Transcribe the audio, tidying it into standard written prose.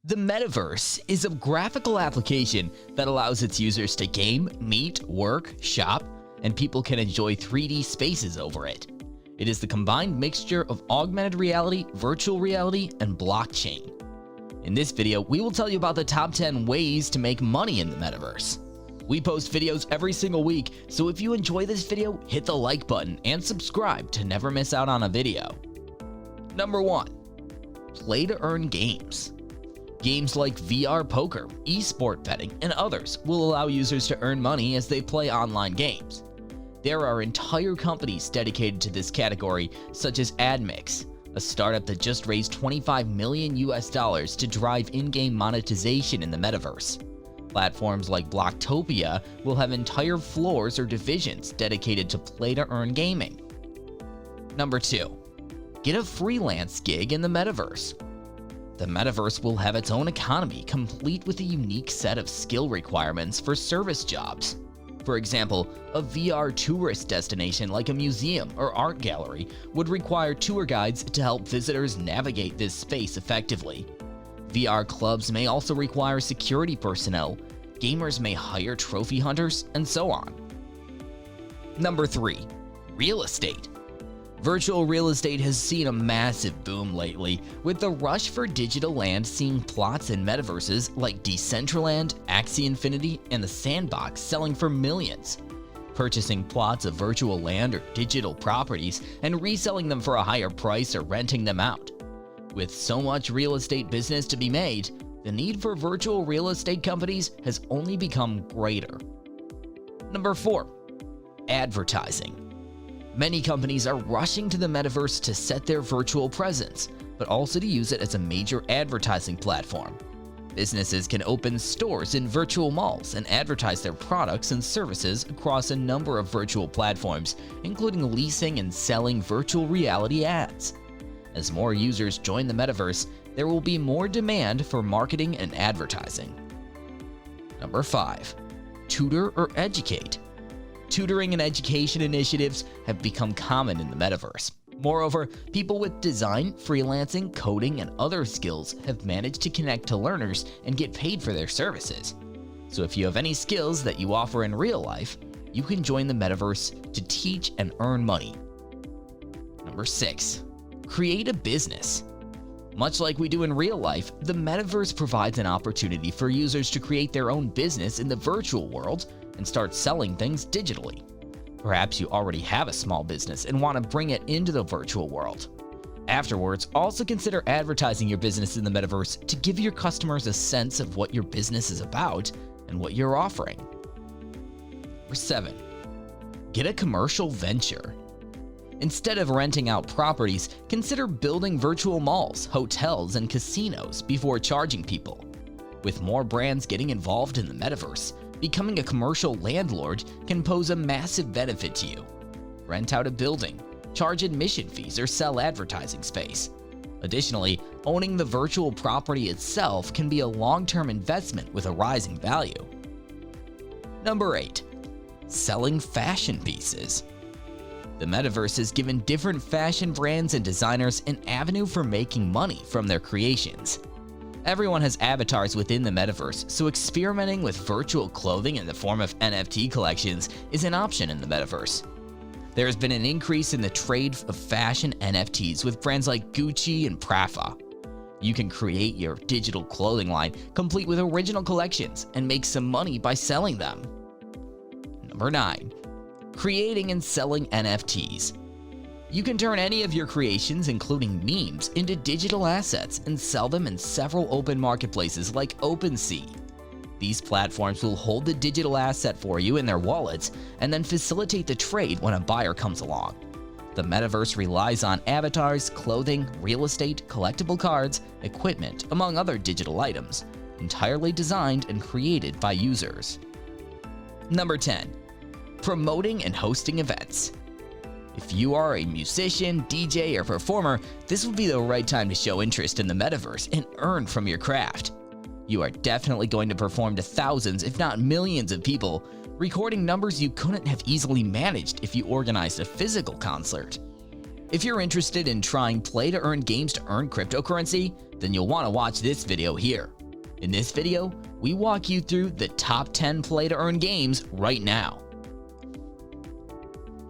The Metaverse is a graphical application that allows its users to game, meet, work, shop, and people can enjoy 3D spaces over it. It is the combined mixture of augmented reality, virtual reality, and blockchain. In this video, we will tell you about the top 10 ways to make money in the Metaverse. We post videos every single week, so if you enjoy this video, hit the like button and subscribe to never miss out on a video. Number 1. Play to earn games. Games like VR poker, esport betting, and others will allow users to earn money as they play online games. There are entire companies dedicated to this category, such as AdMix, a startup that just raised $25 million to drive in-game monetization in the Metaverse. Platforms like Blocktopia will have entire floors or divisions dedicated to play-to-earn gaming. Number 2. Get a freelance gig in the Metaverse. The Metaverse will have its own economy, complete with a unique set of skill requirements for service jobs. For example, a VR tourist destination like a museum or art gallery would require tour guides to help visitors navigate this space effectively. VR clubs may also require security personnel, gamers may hire trophy hunters, and so on. Number 3. Real estate. Virtual real estate has seen a massive boom lately, with the rush for digital land seeing plots in metaverses like Decentraland, Axie Infinity, and the Sandbox selling for millions. Purchasing plots of virtual land or digital properties and reselling them for a higher price or renting them out. With so much real estate business to be made, the need for virtual real estate companies has only become greater. Number 4. Advertising. Many companies are rushing to the Metaverse to set their virtual presence, but also to use it as a major advertising platform. Businesses can open stores in virtual malls and advertise their products and services across a number of virtual platforms, including leasing and selling virtual reality ads. As more users join the Metaverse, there will be more demand for marketing and advertising. Number 5. Tutor or educate. Tutoring and education initiatives have become common in the Metaverse. Moreover, people with design, freelancing, coding, and other skills have managed to connect to learners and get paid for their services. So if you have any skills that you offer in real life, you can join the Metaverse to teach and earn money. Number 6. Create a business. Much like we do in real life, the Metaverse provides an opportunity for users to create their own business in the virtual world and start selling things digitally. Perhaps you already have a small business and want to bring it into the virtual world. Afterwards, also consider advertising your business in the Metaverse to give your customers a sense of what your business is about and what you're offering. Number 7. Get a commercial venture. Instead of renting out properties, consider building virtual malls, hotels, and casinos before charging people. With more brands getting involved in the Metaverse, becoming a commercial landlord can pose a massive benefit to you. Rent out a building, charge admission fees, or sell advertising space. Additionally, owning the virtual property itself can be a long-term investment with a rising value. Number 8. Selling fashion pieces. The Metaverse has given different fashion brands and designers an avenue for making money from their creations. Everyone has avatars within the Metaverse, so experimenting with virtual clothing in the form of NFT collections is an option in the Metaverse. There has been an increase in the trade of fashion NFTs with brands like Gucci and Prada. You can create your digital clothing line complete with original collections and make some money by selling them. Number 9. Creating and selling NFTs. You can turn any of your creations, including memes, into digital assets and sell them in several open marketplaces like OpenSea. These platforms will hold the digital asset for you in their wallets and then facilitate the trade when a buyer comes along. The Metaverse relies on avatars, clothing, real estate, collectible cards, equipment, among other digital items, entirely designed and created by users. Number 10. Promoting and hosting events. If you are a musician, DJ, or performer, this would be the right time to show interest in the Metaverse and earn from your craft. You are definitely going to perform to thousands, if not millions of people, recording numbers you couldn't have easily managed if you organized a physical concert. If you're interested in trying play-to-earn games to earn cryptocurrency, then you'll want to watch this video here. In this video, we walk you through the top 10 play-to-earn games right now.